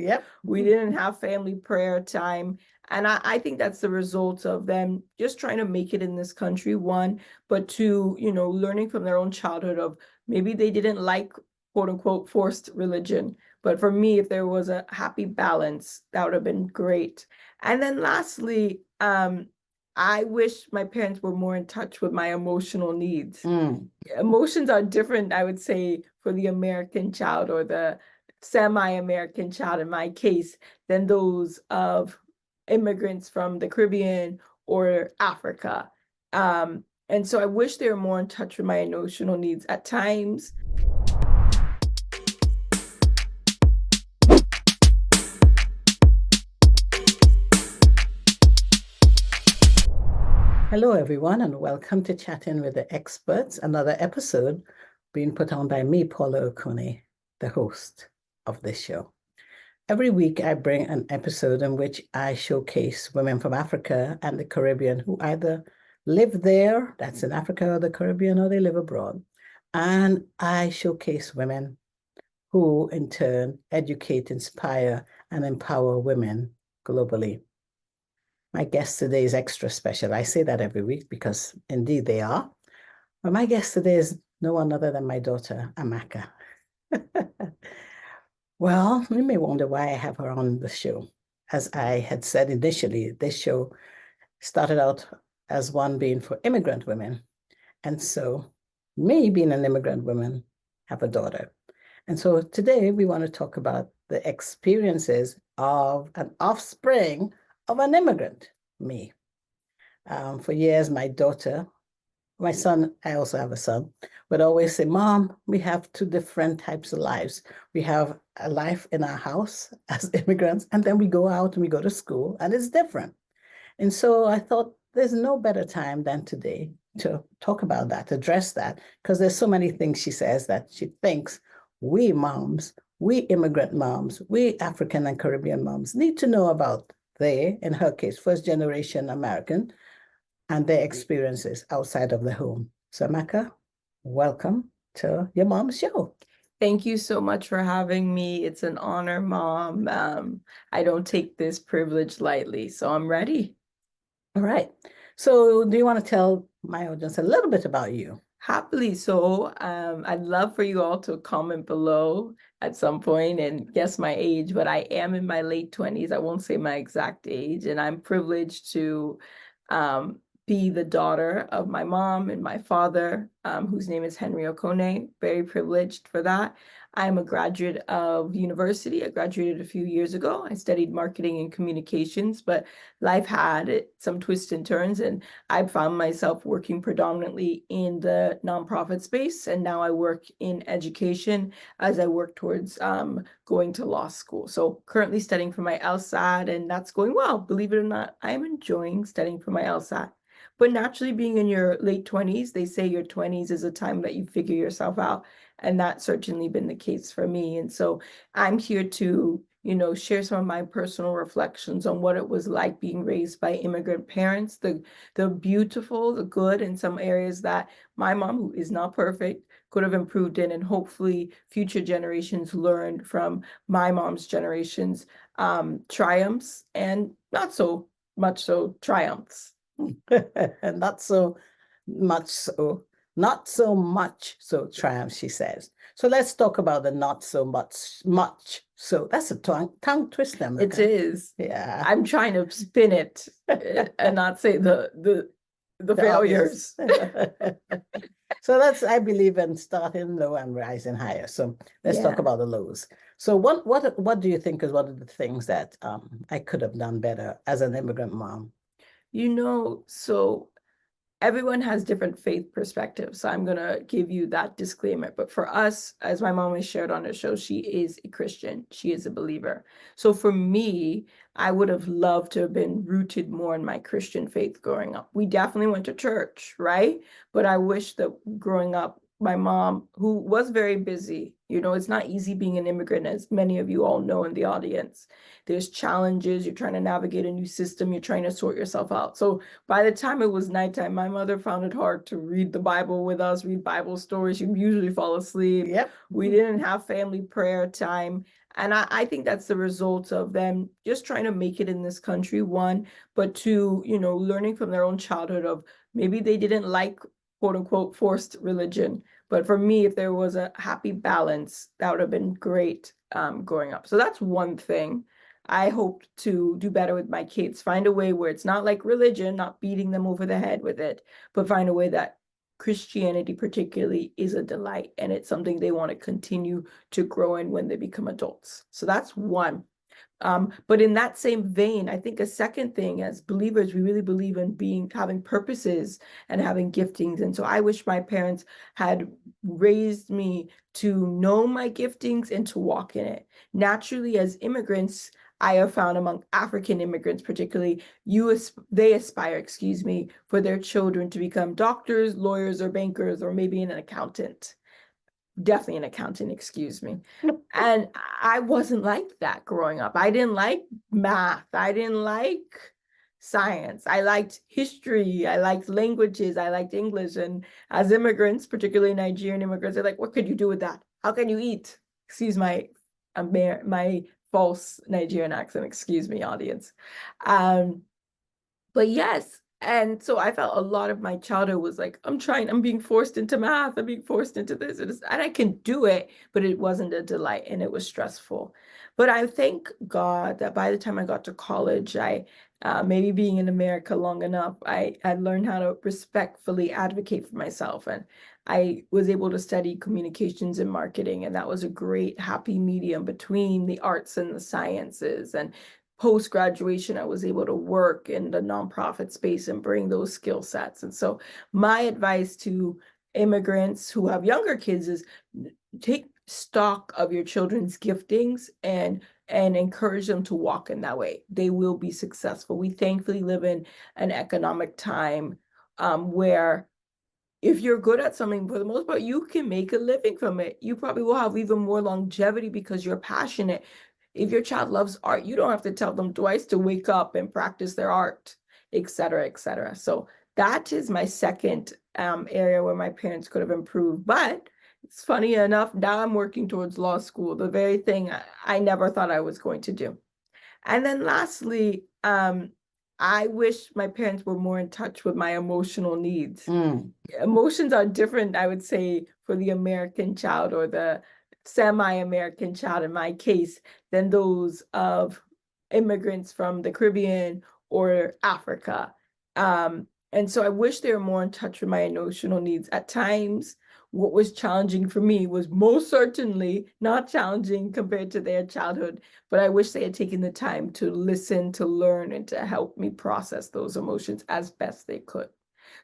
Yep. We didn't have family prayer time. And I think that's the result of them just trying to make it in this country, one, but two, learning from their own childhood of maybe they didn't like quote unquote forced religion. But for me, if there was a happy balance, that would have been great. And then lastly, I wish my parents were more in touch with my emotional needs. Emotions are different, I would say, for the American child or the semi-American child in my case than those of immigrants from the Caribbean or Africa. And so I wish they were more in touch with my emotional needs at times. Hello, everyone, and welcome to Chatting with the Experts, another episode being put on by me, Paula Okonneh, the host of this show. Every week, I bring an episode in which I showcase women from Africa and the Caribbean who either live there, that's in Africa or the Caribbean, or they live abroad. And I showcase women who, in turn, educate, inspire, and empower women globally. My guest today is extra special. I say that every week because indeed they are. But my guest today is no one other than my daughter, Amaka. Well, you may wonder why I have her on the show. As I had said initially, this show started out as one being for immigrant women. And so, me being an immigrant woman, have a daughter. And so today we want to talk about the experiences of an offspring of an immigrant, me. For years, my son, I also have a son, would always say, Mom, we have two different types of lives. We have a life in our house as immigrants, and then we go out and we go to school, and it's different. And so I thought there's no better time than today to talk about that, address that, because there's so many things she says that she thinks we moms, we immigrant moms, we African and Caribbean moms need to know about. They, in her case, first generation American, and their experiences outside of the home. So, Amaka, welcome to your mom's show. Thank you so much for having me. It's an honor, Mom. I don't take this privilege lightly, so I'm ready. All right. So, do you want to tell my audience a little bit about you? Happily so. I'd love for you all to comment below at some point and guess my age, but I am in my late 20s. I won't say my exact age, and I'm privileged to be the daughter of my mom and my father, whose name is Henry Okonneh. Very privileged for that. I'm a graduate of university. I graduated a few years ago. I studied marketing and communications, but life had some twists and turns, and I found myself working predominantly in the nonprofit space, and now I work in education as I work towards going to law school. So currently studying for my LSAT, and that's going well. Believe it or not, I'm enjoying studying for my LSAT. But naturally, being in your late 20s, they say your 20s is a time that you figure yourself out. And that's certainly been the case for me. And so I'm here to, share some of my personal reflections on what it was like being raised by immigrant parents, the beautiful, the good, and some areas that my mom, who is not perfect, could have improved in, and hopefully future generations learned from my mom's generation's triumphs and not so much so triumphs. And not so much so triumph, she says. So let's talk about the not so much so. That's a tongue twister. It is. Yeah. I'm trying to spin it and not say the failures. So I believe in starting low and rising higher. So let's talk about the lows. So what do you think is one of the things that I could have done better as an immigrant mom? So everyone has different faith perspectives. So I'm going to give you that disclaimer. But for us, as my mom has shared on her show, she is a Christian. She is a believer. So for me, I would have loved to have been rooted more in my Christian faith growing up. We definitely went to church, right? But I wish that growing up, my mom, who was very busy, it's not easy being an immigrant, as many of you all know in the audience. There's challenges. You're trying to navigate a new system. You're trying to sort yourself out. So by the time it was nighttime, my mother found it hard to read the Bible with us, read Bible stories. She'd usually fall asleep. Yep. We didn't have family prayer time. And I think that's the result of them just trying to make it in this country, one, but two, learning from their own childhood of maybe they didn't like quote unquote forced religion. But for me, if there was a happy balance, that would have been great growing up. So that's one thing. I hope to do better with my kids, find a way where it's not like religion, not beating them over the head with it, but find a way that Christianity particularly is a delight and it's something they want to continue to grow in when they become adults. So that's one. But in that same vein, I think a second thing, as believers, we really believe in having purposes and having giftings. And so I wish my parents had raised me to know my giftings and to walk in it. Naturally, as immigrants, I have found among African immigrants, particularly, they aspire, excuse me, for their children to become doctors, lawyers, or bankers, or maybe an accountant. Definitely an accountant, excuse me. And I wasn't like that growing up. I didn't like math. I didn't like science. I liked history. I liked languages. I liked English. And as immigrants, particularly Nigerian immigrants, they're like, what could you do with that? How can you eat? Excuse my false Nigerian accent, excuse me, audience. But yes, and so I felt a lot of my childhood was like, I'm being forced into math, I'm being forced into this, and I can do it, but it wasn't a delight and it was stressful. But I thank God that by the time I got to college, maybe being in America long enough, I learned how to respectfully advocate for myself. And I was able to study communications and marketing, and that was a great happy medium between the arts and the sciences. And post-graduation, I was able to work in the nonprofit space and bring those skill sets. And so my advice to immigrants who have younger kids is take stock of your children's giftings and encourage them to walk in that way. They will be successful. We thankfully live in an economic time where if you're good at something, for the most part, you can make a living from it. You probably will have even more longevity because you're passionate. If your child loves art, you don't have to tell them twice to wake up and practice their art, et cetera, et cetera. So that is my second area where my parents could have improved. But it's funny enough, now I'm working towards law school, the very thing I never thought I was going to do. And then lastly, I wish my parents were more in touch with my emotional needs. Emotions are different, I would say, for the American child or the semi-American child in my case than those of immigrants from the Caribbean or Africa. And so I wish they were more in touch with my emotional needs. At times, what was challenging for me was most certainly not challenging compared to their childhood, but I wish they had taken the time to listen, to learn, and to help me process those emotions as best they could.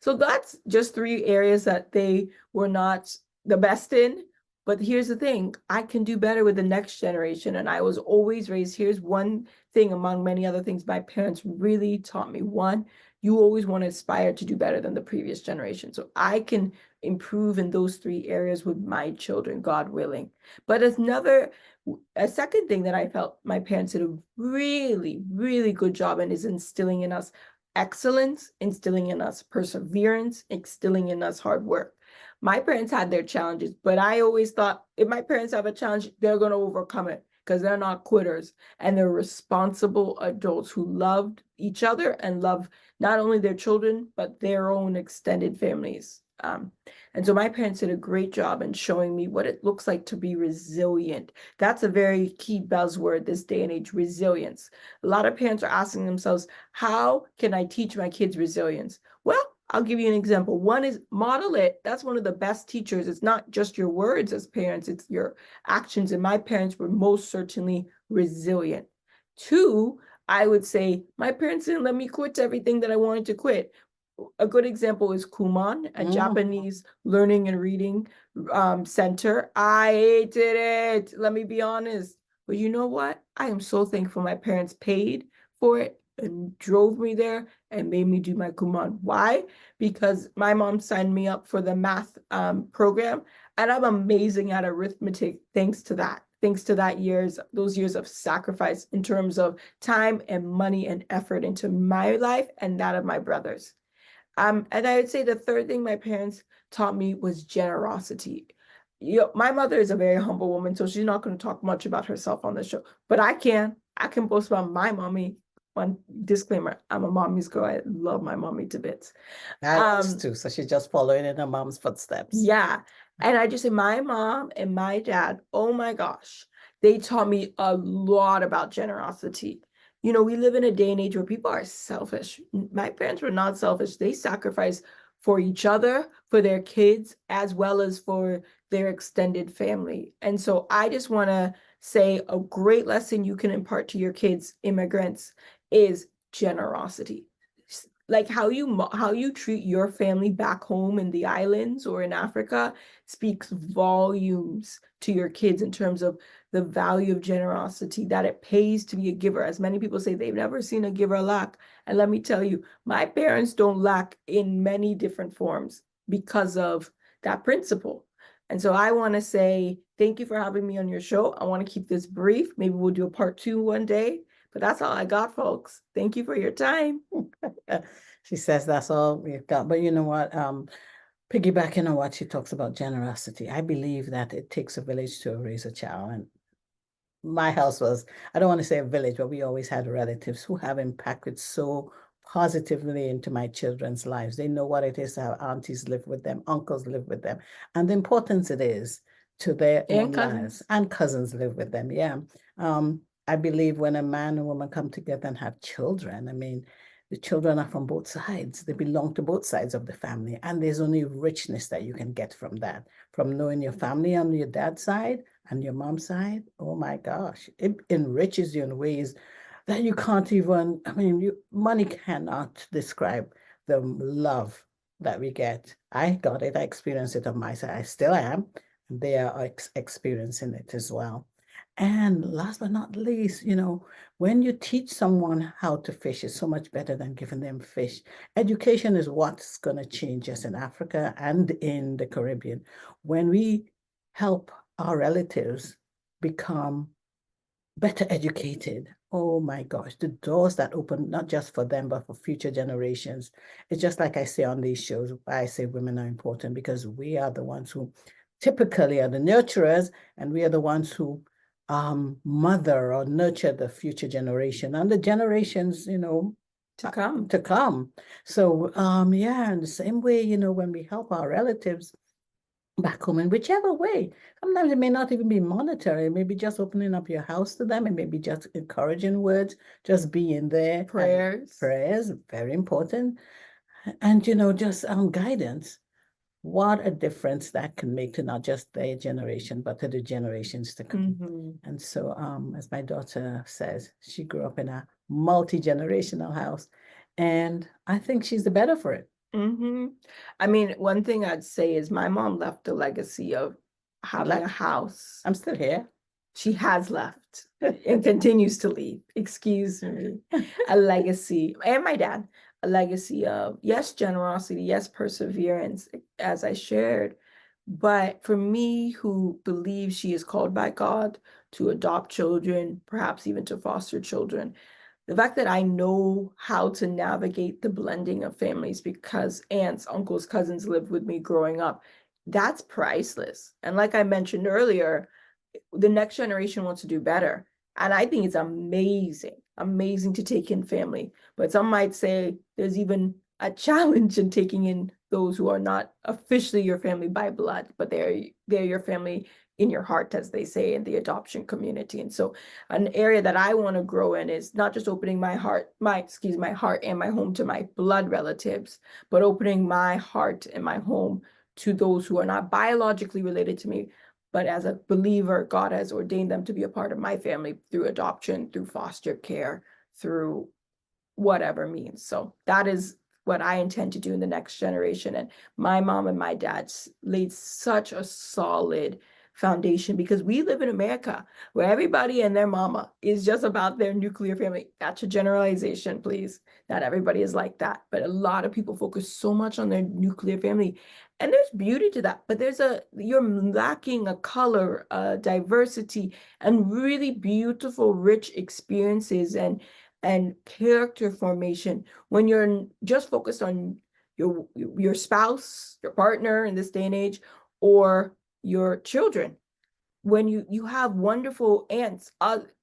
So that's just three areas that they were not the best in. But here's the thing, I can do better with the next generation. And I was always raised, here's one thing among many other things my parents really taught me. One, you always want to aspire to do better than the previous generation. So I can improve in those three areas with my children, God willing. But a second thing that I felt my parents did a really, really good job in is instilling in us excellence, instilling in us perseverance, instilling in us hard work. My parents had their challenges, but I always thought if my parents have a challenge, they're going to overcome it because they're not quitters and they're responsible adults who loved each other and love not only their children, but their own extended families. And so my parents did a great job in showing me what it looks like to be resilient. That's a very key buzzword this day and age, resilience. A lot of parents are asking themselves, how can I teach my kids resilience? Well, I'll give you an example. One is model it. That's one of the best teachers. It's not just your words as parents, it's your actions. And my parents were most certainly resilient. Two, I would say my parents didn't let me quit everything that I wanted to quit. A good example is Kumon, a Japanese learning and reading center. I hated it. Let me be honest. But you know what? I am so thankful my parents paid for it and drove me there and made me do my Kumon. Why? Because my mom signed me up for the math program, and I'm amazing at arithmetic thanks to that. Thanks to those years of sacrifice in terms of time and money and effort into my life and that of my brothers. And I would say the third thing my parents taught me was generosity. my mother is a very humble woman, so she's not going to talk much about herself on the show. But I can boast about my mommy. One disclaimer: I'm a mommy's girl. I love my mommy to bits. I was too. So she's just following in her mom's footsteps. Yeah. And I just say my mom and my dad, oh my gosh, they taught me a lot about generosity. You know, we live in a day and age where people are selfish. My parents were not selfish. They sacrificed for each other, for their kids, as well as for their extended family. And so I just want to say a great lesson you can impart to your kids, immigrants, is generosity. Like how you treat your family back home in the islands or in Africa speaks volumes to your kids in terms of the value of generosity, that it pays to be a giver. As many people say, they've never seen a giver lack. And let me tell you, my parents don't lack in many different forms because of that principle. And so I want to say thank you for having me on your show. I want to keep this brief. Maybe we'll do a part 2 one day. But that's all I got, folks. Thank you for your time. She says that's all we've got. But you know what? Piggybacking on what she talks about generosity, I believe that it takes a village to raise a child. And my house was, I don't want to say a village, but we always had relatives who have impacted so positively into my children's lives. They know what it is to have aunties live with them, uncles live with them, and the importance it is to their own lives. And cousins live with them. Yeah. I believe when a man and woman come together and have children, I mean, the children are from both sides. They belong to both sides of the family. And there's only richness that you can get from that, from knowing your family on your dad's side and your mom's side. Oh my gosh, it enriches you in ways that you can't even, I mean, money cannot describe the love that we get. I got it, I experienced it on my side. I still am. They are experiencing it as well. And last but not least, you know, when you teach someone how to fish, it's so much better than giving them fish. Education is what's going to change us in Africa and in the Caribbean. When we help our relatives become better educated, oh my gosh, the doors that open, not just for them, but for future generations. It's just like I say on these shows, I say women are important because we are the ones who typically are the nurturers, and we are the ones who mother or nurture the future generation and the generations, you know, to come. So yeah, in the same way, you know, when we help our relatives back home in whichever way, sometimes it may not even be monetary, maybe just opening up your house to them, and maybe just encouraging words, just being there. Prayers, very important. And you know, just guidance. What a difference that can make to not just their generation, but to the generations to come. And so, as my daughter says, she grew up in a multi-generational house, and I think she's the better for it. I mean, one thing I'd say is my mom left a legacy of having a house. I'm still here. She has left and continues to leave. Excuse me. A legacy, and my dad, a legacy of, yes, generosity, yes, perseverance, as I shared. But for me, who believes she is called by God to adopt children, perhaps even to foster children, the fact that I know how to navigate the blending of families because aunts, uncles, cousins lived with me growing up, that's priceless. And like I mentioned earlier, the next generation wants to do better. And I think it's amazing to take in family. But some might say there's even a challenge in taking in those who are not officially your family by blood, but they're your family in your heart, as they say in the adoption community. And so an area that I want to grow in is not just opening my heart and my home to my blood relatives, but opening my heart and my home to those who are not biologically related to me, but as a believer, God has ordained them to be a part of my family through adoption, through foster care, through whatever means. So that is what I intend to do in the next generation. And my mom and my dad laid such a solid foundation because we live in America where everybody and their mama is just about their nuclear family. That's a generalization, please. Not everybody is like that, but a lot of people focus so much on their nuclear family. And there's beauty to that, but you're lacking a color, a diversity, and really beautiful, rich experiences and character formation when you're just focused on your spouse, your partner in this day and age, or your children. When you have wonderful aunts,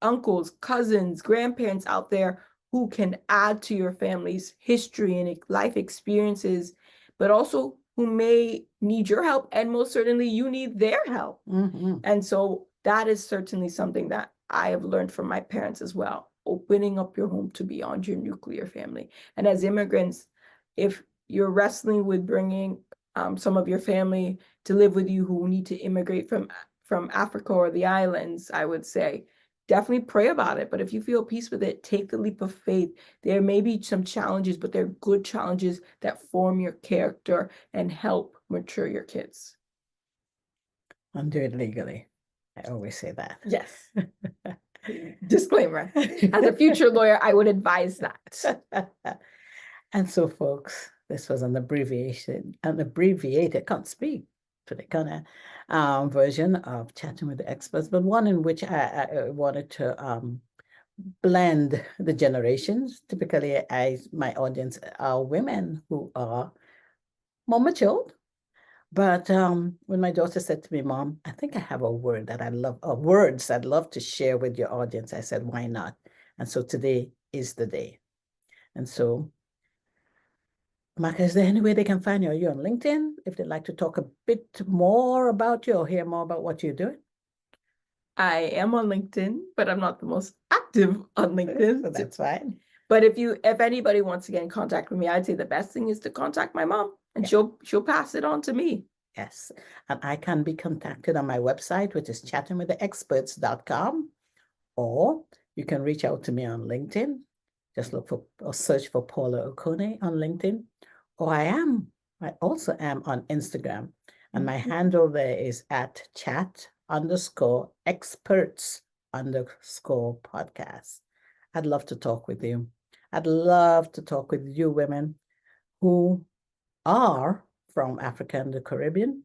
uncles, cousins, grandparents out there who can add to your family's history and life experiences, but also who may need your help, and most certainly you need their help. And so that is certainly something that I have learned from my parents as well, opening up your home to beyond your nuclear family. And as immigrants, if you're wrestling with bringing some of your family to live with you who need to immigrate from Africa or the islands, I would say, definitely pray about it. But if you feel peace with it, take the leap of faith. There may be some challenges, but they're good challenges that form your character and help mature your kids. And do it legally. I always say that. Yes. Disclaimer. As a future lawyer, I would advise that. And so, folks, this was an abbreviated, can't speak, pretty kind of version of Chatting with the Experts, but one in which I wanted to blend the generations. Typically, my audience are women who are more matured. But when my daughter said to me, Mom, I think I have a word that I love, or words I'd love to share with your audience, I said, why not? And so today is the day. And so, Amaka, is there any way they can find you? Are you on LinkedIn? If they'd like to talk a bit more about you or hear more about what you're doing? I am on LinkedIn, but I'm not the most active on LinkedIn. So that's fine. But if anybody wants to get in contact with me, I'd say the best thing is to contact my mom, and she'll pass it on to me. Yes. And I can be contacted on my website, which is chattingwiththeexperts.com, or you can reach out to me on LinkedIn. Just look for or search for Paula Okonneh on LinkedIn. Or I also am on Instagram. And my handle there is at chat_experts_podcast. I'd love to talk with you. I'd love to talk with you women who are from Africa and the Caribbean,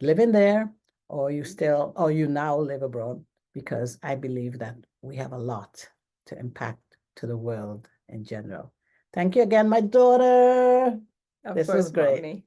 living there, or you now live abroad, because I believe that we have a lot to impact to the world in general. Thank you again, my daughter. This was great. Mommy.